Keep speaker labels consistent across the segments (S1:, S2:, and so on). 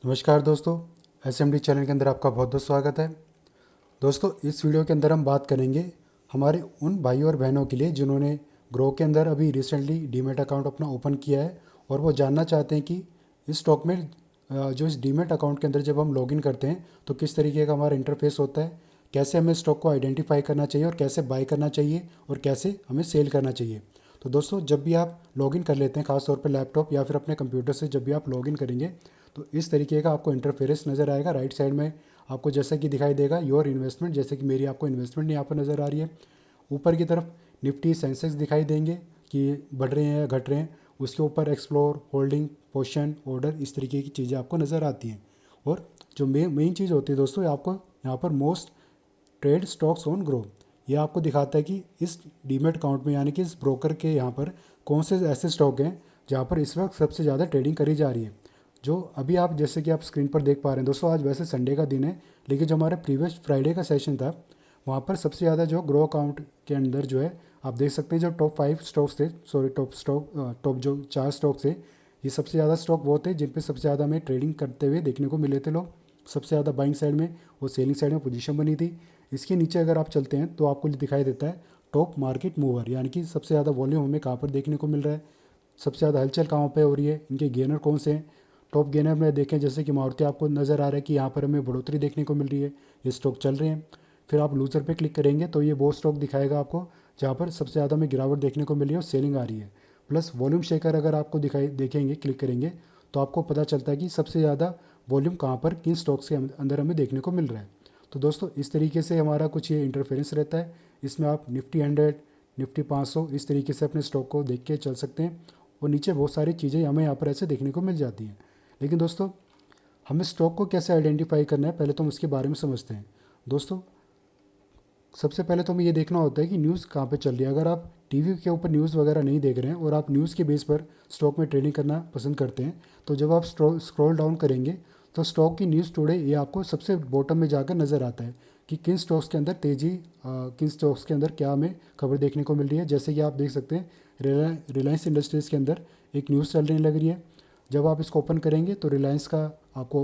S1: नमस्कार दोस्तों, SMD channel के अंदर आपका बहुत बहुत स्वागत है। दोस्तों, इस वीडियो के अंदर हम बात करेंगे हमारे उन भाइयों और बहनों के लिए जिन्होंने ग्रो के अंदर अभी रिसेंटली डीमेट अकाउंट अपना ओपन किया है और वो जानना चाहते हैं कि इस स्टॉक में जो इस डीमेट अकाउंट के अंदर जब हम लॉगिन करते हैं तो किस तरीके का हमारा इंटरफेस होता है, कैसे हमें स्टॉक को आइडेंटिफाई करना चाहिए और कैसे बाय करना चाहिए और कैसे हमें सेल करना चाहिए। तो दोस्तों, जब भी आप लॉगिन कर लेते हैं, खासतौर पर लैपटॉप या फिर अपने कंप्यूटर से जब भी आप लॉगिन करेंगे तो इस तरीके का आपको इंटरफेरेंस नज़र आएगा। राइट साइड में आपको जैसा कि दिखाई देगा योर इन्वेस्टमेंट, जैसे कि मेरी आपको इन्वेस्टमेंट यहाँ पर नज़र आ रही है। ऊपर की तरफ निफ्टी सेंसेक्स दिखाई देंगे कि बढ़ रहे हैं या घट रहे हैं। उसके ऊपर एक्सप्लोर, होल्डिंग, पोशन, ऑर्डर, इस तरीके की चीज़ें आपको नज़र आती हैं। और जो मेन चीज़ होती है दोस्तों, आपको यहाँ पर most trade stocks on grow, ये आपको दिखाता है कि इस डीमेट अकाउंट में यानी कि इस ब्रोकर के यहाँ पर कौन से ऐसे स्टॉक हैं जहाँ पर इस वक्त सबसे ज़्यादा ट्रेडिंग करी जा रही है। जो अभी आप जैसे कि आप स्क्रीन पर देख पा रहे हैं दोस्तों, आज वैसे संडे का दिन है, लेकिन जो हमारा प्रीवियस फ्राइडे का सेशन था वहाँ पर सबसे ज़्यादा जो ग्रो अकाउंट के अंदर जो है आप देख सकते हैं जो टॉप 5 स्टॉक्स थे, सॉरी टॉप जो 4 स्टॉक थे, ये सबसे ज़्यादा स्टॉक वो थे जिन पे सबसे ज़्यादा हमें ट्रेडिंग करते हुए देखने को मिले थे लोग। सबसे ज़्यादा बाइंग साइड में और सेलिंग साइड में पोजीशन बनी थी। इसके नीचे अगर आप चलते हैं तो आपको दिखाई देता है टॉप मार्केट मूवर, यानी कि सबसे ज़्यादा वॉल्यूम हमें कहाँ पर देखने को मिल रहा है, सबसे ज़्यादा हलचल कहाँ पे हो रही है, इनके गेनर कौन से हैं। टॉप गेनर में देखें जैसे कि मारुति, आपको नज़र आ रहा है कि यहाँ पर हमें बढ़ोतरी देखने को मिल रही है, ये स्टॉक चल रहे हैं। फिर आप लूजर पे क्लिक करेंगे तो ये वो स्टॉक दिखाएगा आपको जहाँ पर सबसे ज़्यादा हमें गिरावट देखने को मिल रही है और सेलिंग आ रही है। प्लस वॉल्यूम शेकर अगर आपको दिखाई देखेंगे, क्लिक करेंगे तो आपको पता चलता है कि सबसे ज़्यादा वॉल्यूम कहाँ पर किन स्टॉक्स के अंदर हमें देखने को मिल रहा है। तो दोस्तों, इस तरीके से हमारा कुछ ये इंटरफेरेंस रहता है। इसमें आप निफ्टी 100, निफ्टी 500 इस तरीके से अपने स्टॉक को देख के चल सकते हैं और नीचे बहुत सारी चीज़ें हमें यहाँ पर ऐसे देखने को मिल जाती हैं। लेकिन दोस्तों, हमें स्टॉक को कैसे आइडेंटिफाई करना है, पहले तो हम उसके बारे में समझते हैं। दोस्तों, सबसे पहले तो हमें ये देखना होता है कि न्यूज़ कहाँ पे चल रही है। अगर आप टीवी के ऊपर न्यूज़ वगैरह नहीं देख रहे हैं और आप न्यूज़ के बेस पर स्टॉक में ट्रेडिंग करना पसंद करते हैं तो जब आप स्क्रॉल डाउन करेंगे तो स्टॉक की न्यूज़ टुडे ये आपको सबसे बॉटम में जाकर नज़र आता है कि किन स्टॉक्स के अंदर तेज़ी, किन स्टॉक्स के अंदर क्या हमें खबर देखने को मिल रही है। जैसे कि आप देख सकते हैं रिलायंस इंडस्ट्रीज़ के अंदर एक न्यूज़ चलने लग रही है। जब आप इसको ओपन करेंगे तो रिलायंस का आपको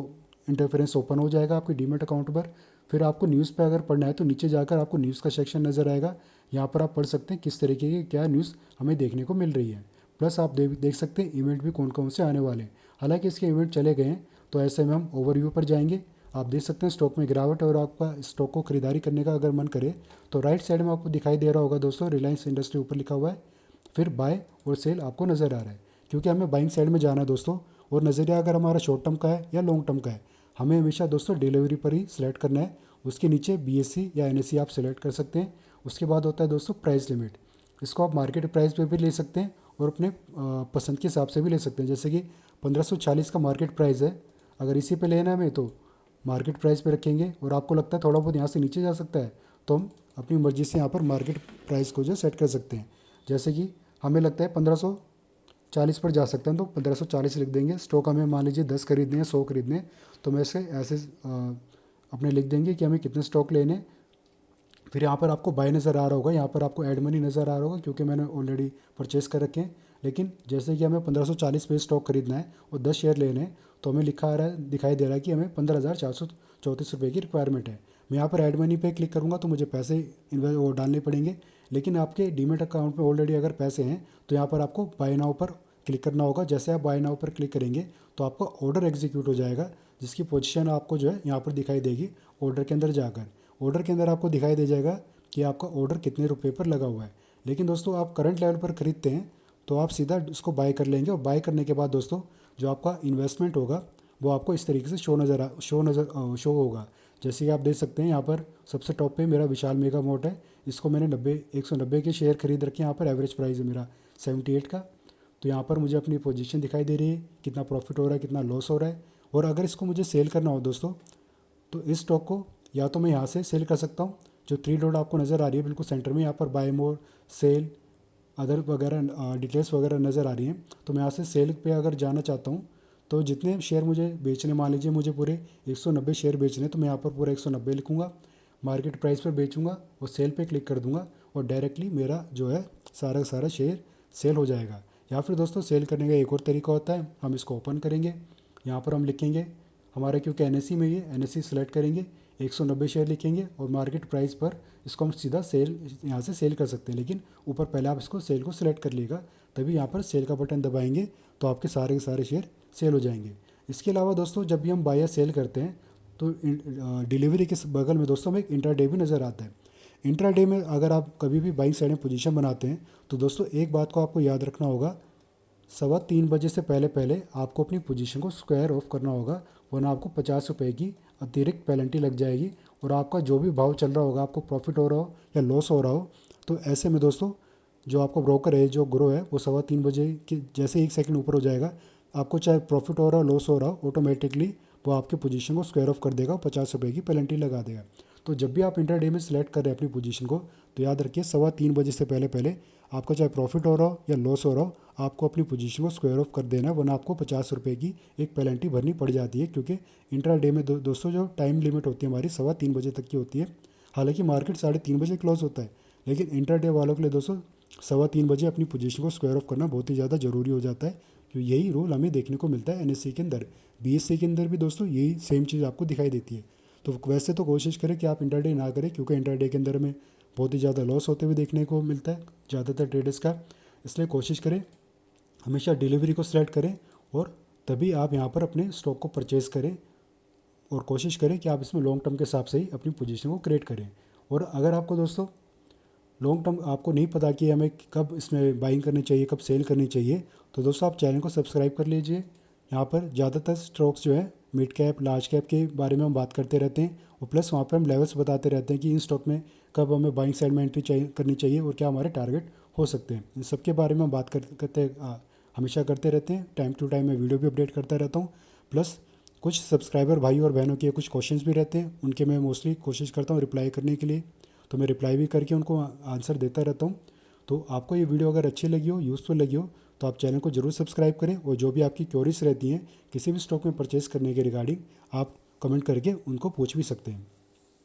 S1: इंटरफेरेंस ओपन हो जाएगा आपके डीमेट अकाउंट पर। फिर आपको न्यूज़ पे अगर पढ़ना है तो नीचे जाकर आपको न्यूज़ का सेक्शन नज़र आएगा। यहाँ पर आप पढ़ सकते हैं किस तरीके की क्या न्यूज़ हमें देखने को मिल रही है। प्लस आप देख सकते हैं इवेंट भी कौन कौन से आने वाले हैं। हालांकि इसके इवेंट चले गए हैं तो ऐसे में हम ओवरव्यू पर जाएंगे। आप देख सकते हैं स्टॉक में गिरावट, और आपका स्टॉक को खरीदारी करने का अगर मन करे तो राइट साइड में आपको दिखाई दे रहा होगा दोस्तों, रिलायंस इंडस्ट्री ऊपर लिखा हुआ है। फिर बाय और सेल आपको नज़र आ रहा है, क्योंकि हमें बाइंग साइड में जाना है दोस्तों। और नज़रिया अगर हमारा शॉर्ट टर्म का है या लॉन्ग टर्म का है, हमें हमेशा दोस्तों डिलीवरी पर ही सिलेक्ट करना है। उसके नीचे बीएससी या एनएससी आप सेलेक्ट कर सकते हैं। उसके बाद होता है दोस्तों प्राइस लिमिट, इसको आप मार्केट प्राइस पे भी ले सकते हैं और अपने पसंद के हिसाब से भी ले सकते हैं। जैसे कि 1540 का मार्केट प्राइस है, अगर इसी पे लेना है हमें तो मार्केट प्राइस पे रखेंगे। और आपको लगता है थोड़ा बहुत यहाँ से नीचे जा सकता है तो हम अपनी मर्ज़ी से यहाँ पर मार्केट प्राइस को जो सेट कर सकते हैं। जैसे कि हमें लगता है 1540 पर जा सकते हैं तो 1540 लिख देंगे। स्टॉक हमें मान लीजिए 10 खरीदने हैं, 100 खरीदने हैं, तो मैं ऐसे अपने लिख देंगे कि हमें कितने स्टॉक लेने। फिर यहाँ पर आपको बाय नज़र आ रहा होगा, यहाँ पर आपको ऐड मनी नज़र आ रहा होगा क्योंकि मैंने ऑलरेडी परचेस कर रखे हैं। लेकिन जैसे कि हमें 1540 पे स्टॉक खरीदना है और 10 शेयर लेने हैं तो हमें लिखा आ रहा है, दिखाई दे रहा है कि हमें 15,434 रुपये की रिक्वायरमेंट है। मैं यहाँ पर ऐड मनी पे क्लिक करूँगा तो मुझे पैसे इन्वेस्ट वो डालने पड़ेंगे। लेकिन आपके डीमेट अकाउंट में ऑलरेडी अगर पैसे हैं तो यहाँ पर आपको बाय नाउ पर क्लिक करना होगा। जैसे आप बाय नाउ पर क्लिक करेंगे तो आपका ऑर्डर एग्जीक्यूट हो जाएगा, जिसकी पोजीशन आपको जो है यहाँ पर दिखाई देगी। ऑर्डर के अंदर जाकर ऑर्डर के अंदर आपको दिखाई दे जाएगा कि आपका ऑर्डर कितने रुपए पर लगा हुआ है। लेकिन दोस्तों, आप करंट लेवल पर ख़रीदते हैं तो आप सीधा इसको बाय कर लेंगे और बाय करने के बाद दोस्तों जो आपका इन्वेस्टमेंट होगा वो आपको इस तरीके से शो होगा। जैसे कि आप देख सकते हैं यहाँ पर सबसे टॉप पे मेरा विशाल मेगा मोट है। इसको मैंने 190 के शेयर खरीद रखे हैं। यहाँ पर एवरेज प्राइस है मेरा 78 का। तो यहाँ पर मुझे अपनी पोजीशन दिखाई दे रही है, कितना प्रॉफिट हो रहा है, कितना लॉस हो रहा है। और अगर इसको मुझे सेल करना हो दोस्तों तो इस स्टॉक को या तो मैं यहाँ से सेल कर सकता हूँ, जो 3 डॉट आपको नज़र आ रही है बिल्कुल सेंटर में, यहाँ पर बाय मोर, सेल, अदर वगैरह डिटेल्स वगैरह नज़र आ रही हैं। तो मैं यहाँ से सेल पे अगर जाना चाहता हूँ तो जितने शेयर मुझे बेचने, मान लीजिए मुझे पूरे 190 शेयर बेचने, तो मैं यहाँ पर पूरा 190 लिखूँगा, मार्केट प्राइस पर बेचूँगा और सेल पे क्लिक कर दूँगा और डायरेक्टली मेरा जो है सारा का सारा शेयर सेल हो जाएगा। या फिर दोस्तों, सेल करने का एक और तरीका होता है, हम इसको ओपन करेंगे, यहाँ पर हम लिखेंगे हमारा क्योंकि NSE में ये NSE सेलेक्ट करेंगे, 190 शेयर लिखेंगे और मार्केट प्राइस पर इसको हम सीधा सेल यहाँ से सेल कर सकते हैं। लेकिन ऊपर पहले आप इसको सेल को सिलेक्ट कर लीजिएगा, तभी यहाँ पर सेल का बटन दबाएंगे तो आपके सारे के सारे शेयर सेल हो जाएंगे। इसके अलावा दोस्तों जब भी हम बाय या सेल करते हैं तो डिलीवरी के बगल में दोस्तों हमें एक इंट्राडे भी नज़र आता है। इंट्राडे में अगर आप कभी भी बाइंग साइड में पोजीशन बनाते हैं तो दोस्तों एक बात को आपको याद रखना होगा, 3:15 से पहले पहले आपको अपनी पोजीशन को स्क्वायर ऑफ करना होगा, वरना आपको 50 रुपये की अतिरिक्त पेनल्टी लग जाएगी और आपका जो भी भाव चल रहा होगा, आपको प्रॉफिट हो रहा हो या लॉस हो रहा हो, तो ऐसे में दोस्तों जो आपका ब्रोकर है, जो ग्रो है, वो 3:15 के जैसे 1 सेकंड ऊपर हो जाएगा, आपको चाहे प्रॉफिट हो रहा हो लॉस हो रहा हो, ऑटोमेटिकली वो आपकी पोजीशन को स्क्वायर ऑफ कर देगा, 50 रुपये की पेनल्टी लगा देगा। तो जब भी आप इंट्राडे में सिलेक्ट कर रहे हैं अपनी पोजीशन को, तो याद रखिए 3:15 से पहले पहले आपका चाहे प्रॉफिट हो रहा हो या लॉस हो रहा हो, आपको अपनी पोजीशन को स्क्वायर ऑफ कर देना है, वरना आपको 50 रुपये की एक पेनल्टी भरनी पड़ जाती है। क्योंकि इंट्राडे में दोस्तों जो टाइम लिमिट होती है हमारी 3:15 तक की होती है। हालांकि मार्केट 3:30 क्लोज होता है, लेकिन इंट्राडे वालों के लिए दोस्तों 3:15 अपनी पोजीशन को स्क्वायर ऑफ करना बहुत ही ज़्यादा ज़रूरी हो जाता है। क्योंकि यही रूल हमें देखने को मिलता है NSE के अंदर, BSE के अंदर भी दोस्तों यही सेम चीज़ आपको दिखाई देती है। तो वैसे तो कोशिश करें कि आप इंट्राडे ना करें, क्योंकि इंट्राडे के अंदर में बहुत ही ज़्यादा लॉस होते हुए देखने को मिलता है ज़्यादातर ट्रेडर्स का। इसलिए कोशिश करें हमेशा डिलीवरी को सिलेक्ट करें और तभी आप यहाँ पर अपने स्टॉक को परचेज़ करें, और कोशिश करें कि आप इसमें लॉन्ग टर्म के हिसाब से ही अपनी पोजीशन को क्रिएट करें। और अगर आपको दोस्तों लॉन्ग टर्म आपको नहीं पता कि हमें कब इसमें बाइंग करनी चाहिए, कब सेल करनी चाहिए, तो दोस्तों आप चैनल को सब्सक्राइब कर लीजिए। यहाँ पर ज़्यादातर स्टॉक्स जो है मिड कैप लार्ज कैप के बारे में हम बात करते रहते हैं, और प्लस वहाँ पर हम लेवल्स बताते रहते हैं कि इन स्टॉक में कब हमें बाइंग साइड में एंट्री करनी चाहिए और क्या हमारे टारगेट हो सकते हैं। इन सब के बारे में हम बात हमेशा करते रहते हैं। टाइम टू टाइम मैं वीडियो भी अपडेट करता रहता हूँ। प्लस कुछ सब्सक्राइबर भाई और बहनों के कुछ क्वेश्चंस भी रहते हैं, उनके मैं मोस्टली कोशिश करता हूँ रिप्लाई करने के लिए, तो मैं रिप्लाई भी करके उनको आंसर देता रहता हूँ। तो आपको ये वीडियो अगर अच्छी लगी हो, यूज़फुल लगी हो, तो आप चैनल को जरूर सब्सक्राइब करें, और जो भी आपकी क्वेरीज रहती हैं किसी भी स्टॉक में परचेस करने के रिगार्डिंग, आप कमेंट करके उनको पूछ भी सकते हैं।